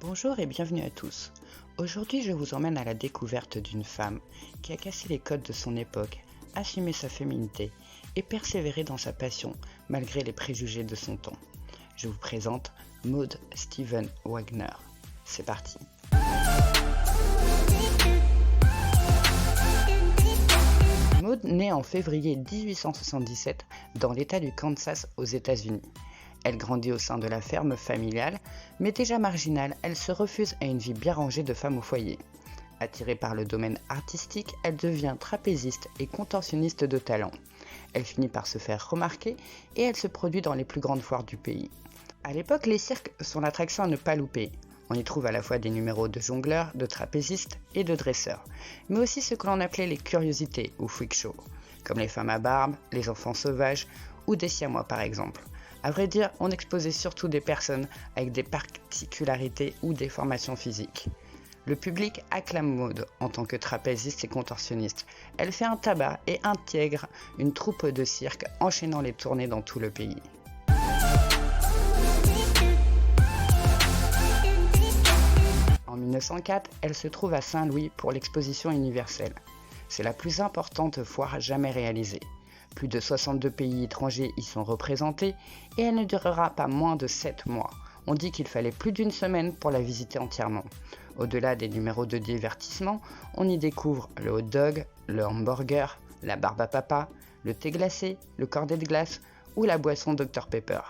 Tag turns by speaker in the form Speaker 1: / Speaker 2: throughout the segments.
Speaker 1: Bonjour et bienvenue à tous. Aujourd'hui, je vous emmène à la découverte d'une femme qui a cassé les codes de son époque, assumé sa féminité et persévéré dans sa passion malgré les préjugés de son temps. Je vous présente Maud Steven Wagner. C'est parti. Maud naît en février 1877 dans l'État du Kansas aux États-Unis. Elle grandit au sein de la ferme familiale, mais déjà marginale, elle se refuse à une vie bien rangée de femme au foyer. Attirée par le domaine artistique, elle devient trapéziste et contorsionniste de talent. Elle finit par se faire remarquer et elle se produit dans les plus grandes foires du pays. À l'époque, les cirques sont l'attraction à ne pas louper. On y trouve à la fois des numéros de jongleurs, de trapézistes et de dresseurs, mais aussi ce que l'on appelait les curiosités ou freak shows, comme les femmes à barbe, les enfants sauvages ou des siamois par exemple. À vrai dire, on exposait surtout des personnes avec des particularités ou des formations physiques. Le public acclame Maud en tant que trapéziste et contorsionniste. Elle fait un tabac et intègre une troupe de cirque enchaînant les tournées dans tout le pays. En 1904, elle se trouve à Saint-Louis pour l'exposition universelle. C'est la plus importante foire jamais réalisée. Plus de 62 pays étrangers y sont représentés et elle ne durera pas moins de 7 mois. On dit qu'il fallait plus d'une semaine pour la visiter entièrement. Au-delà des numéros de divertissement, on y découvre le hot dog, le hamburger, la barbe à papa, le thé glacé, le cornet de glace ou la boisson Dr Pepper.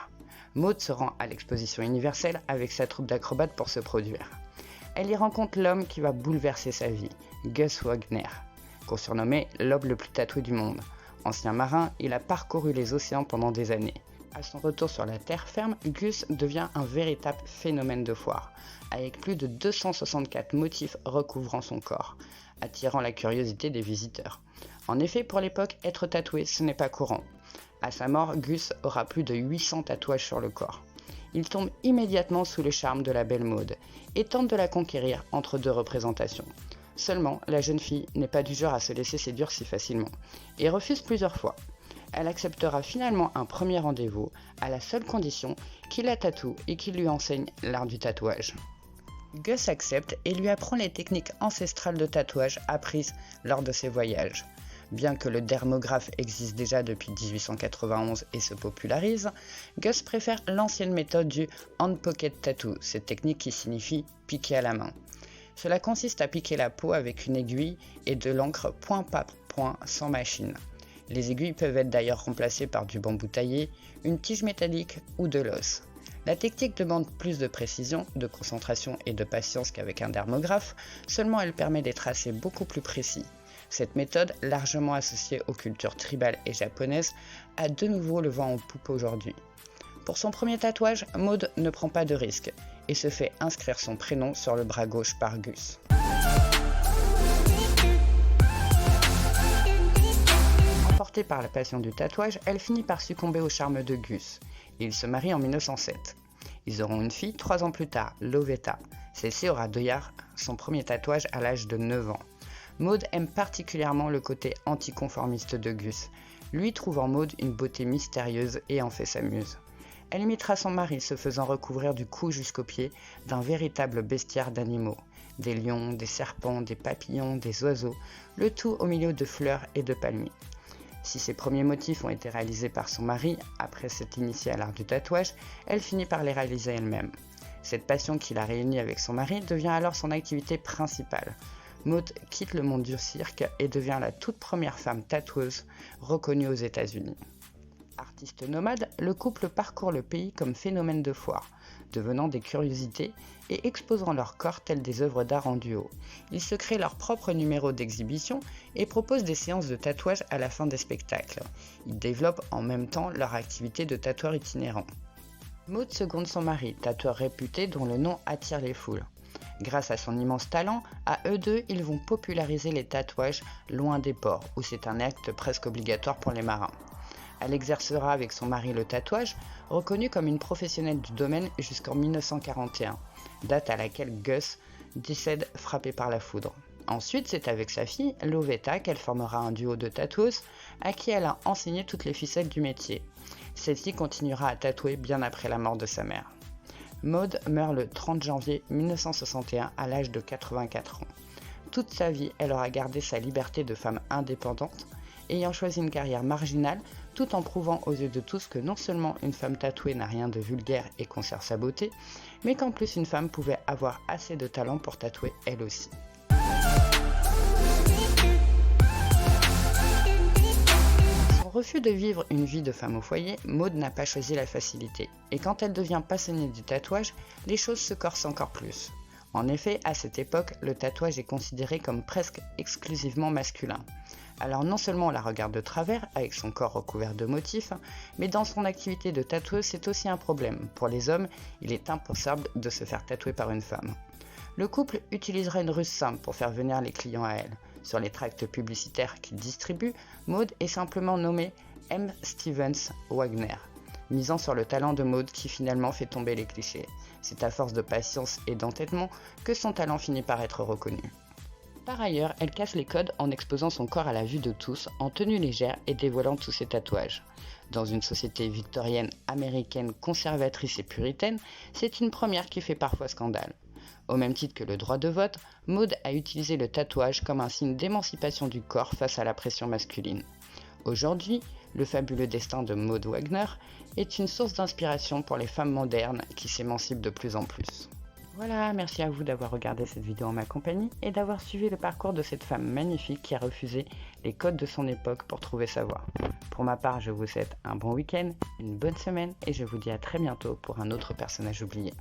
Speaker 1: Maud se rend à l'exposition universelle avec sa troupe d'acrobates pour se produire. Elle y rencontre l'homme qui va bouleverser sa vie, Gus Wagner, qu'on surnommait l'homme le plus tatoué du monde. Ancien marin, il a parcouru les océans pendant des années. À son retour sur la terre ferme, Gus devient un véritable phénomène de foire, avec plus de 264 motifs recouvrant son corps, attirant la curiosité des visiteurs. En effet, pour l'époque, être tatoué, ce n'est pas courant. À sa mort, Gus aura plus de 800 tatouages sur le corps. Il tombe immédiatement sous le charme de la belle Maud et tente de la conquérir entre deux représentations. Seulement, la jeune fille n'est pas du genre à se laisser séduire si facilement et refuse plusieurs fois. Elle acceptera finalement un premier rendez-vous à la seule condition qu'il la tatoue et qu'il lui enseigne l'art du tatouage. Gus accepte et lui apprend les techniques ancestrales de tatouage apprises lors de ses voyages. Bien que le dermographe existe déjà depuis 1891 et se popularise, Gus préfère l'ancienne méthode du hand pocket tattoo, cette technique qui signifie piquer à la main. Cela consiste à piquer la peau avec une aiguille et de l'encre point par point sans machine. Les aiguilles peuvent être d'ailleurs remplacées par du bambou taillé, une tige métallique ou de l'os. La technique demande plus de précision, de concentration et de patience qu'avec un dermographe, seulement elle permet des tracés beaucoup plus précis. Cette méthode, largement associée aux cultures tribales et japonaises, a de nouveau le vent en poupe aujourd'hui. Pour son premier tatouage, Maud ne prend pas de risque et se fait inscrire son prénom sur le bras gauche par Gus. Emportée par la passion du tatouage, elle finit par succomber au charme de Gus. Ils se marient en 1907. Ils auront une fille 3 ans plus tard, Lovetta. Celle-ci aura d'ailleurs son premier tatouage à l'âge de 9 ans. Maud aime particulièrement le côté anticonformiste de Gus, lui trouve en Maud une beauté mystérieuse et en fait sa muse. Elle imitera son mari se faisant recouvrir du cou jusqu'aux pieds d'un véritable bestiaire d'animaux. Des lions, des serpents, des papillons, des oiseaux, le tout au milieu de fleurs et de palmiers. Si ses premiers motifs ont été réalisés par son mari, après s'être initiée à l'art du tatouage, elle finit par les réaliser elle-même. Cette passion qui l'a réunie avec son mari devient alors son activité principale. Maud quitte le monde du cirque et devient la toute première femme tatoueuse reconnue aux États-Unis. Artistes nomades, le couple parcourt le pays comme phénomène de foire, devenant des curiosités et exposant leur corps tels des œuvres d'art en duo. Ils se créent leur propre numéro d'exhibition et proposent des séances de tatouage à la fin des spectacles. Ils développent en même temps leur activité de tatoueur itinérant. Maud seconde son mari, tatoueur réputé dont le nom attire les foules. Grâce à son immense talent, à eux deux, ils vont populariser les tatouages loin des ports, où c'est un acte presque obligatoire pour les marins. Elle exercera avec son mari le tatouage, reconnue comme une professionnelle du domaine jusqu'en 1941, date à laquelle Gus décède frappé par la foudre. Ensuite, c'est avec sa fille, Lovetta, qu'elle formera un duo de tatoueuses à qui elle a enseigné toutes les ficelles du métier. Celle-ci continuera à tatouer bien après la mort de sa mère. Maud meurt le 30 janvier 1961 à l'âge de 84 ans. Toute sa vie, elle aura gardé sa liberté de femme indépendante, ayant choisi une carrière marginale, tout en prouvant aux yeux de tous que non seulement une femme tatouée n'a rien de vulgaire et conserve sa beauté, mais qu'en plus une femme pouvait avoir assez de talent pour tatouer elle aussi. Son refus de vivre une vie de femme au foyer, Maud n'a pas choisi la facilité, et quand elle devient passionnée du tatouage, les choses se corsent encore plus. En effet, à cette époque, le tatouage est considéré comme presque exclusivement masculin. Alors non seulement on la regarde de travers, avec son corps recouvert de motifs, mais dans son activité de tatoueuse, c'est aussi un problème. Pour les hommes, il est impensable de se faire tatouer par une femme. Le couple utilisera une ruse simple pour faire venir les clients à elle. Sur les tracts publicitaires qu'il distribue, Maud est simplement nommée M. Stevens Wagner, misant sur le talent de Maud qui finalement fait tomber les clichés. C'est à force de patience et d'entêtement que son talent finit par être reconnu. Par ailleurs, elle casse les codes en exposant son corps à la vue de tous, en tenue légère et dévoilant tous ses tatouages. Dans une société victorienne américaine conservatrice et puritaine, c'est une première qui fait parfois scandale. Au même titre que le droit de vote, Maud a utilisé le tatouage comme un signe d'émancipation du corps face à la pression masculine. Aujourd'hui, le fabuleux destin de Maud Wagner est une source d'inspiration pour les femmes modernes qui s'émancipent de plus en plus. Voilà, merci à vous d'avoir regardé cette vidéo en ma compagnie et d'avoir suivi le parcours de cette femme magnifique qui a refusé les codes de son époque pour trouver sa voie. Pour ma part, je vous souhaite un bon week-end, une bonne semaine et je vous dis à très bientôt pour un autre personnage oublié.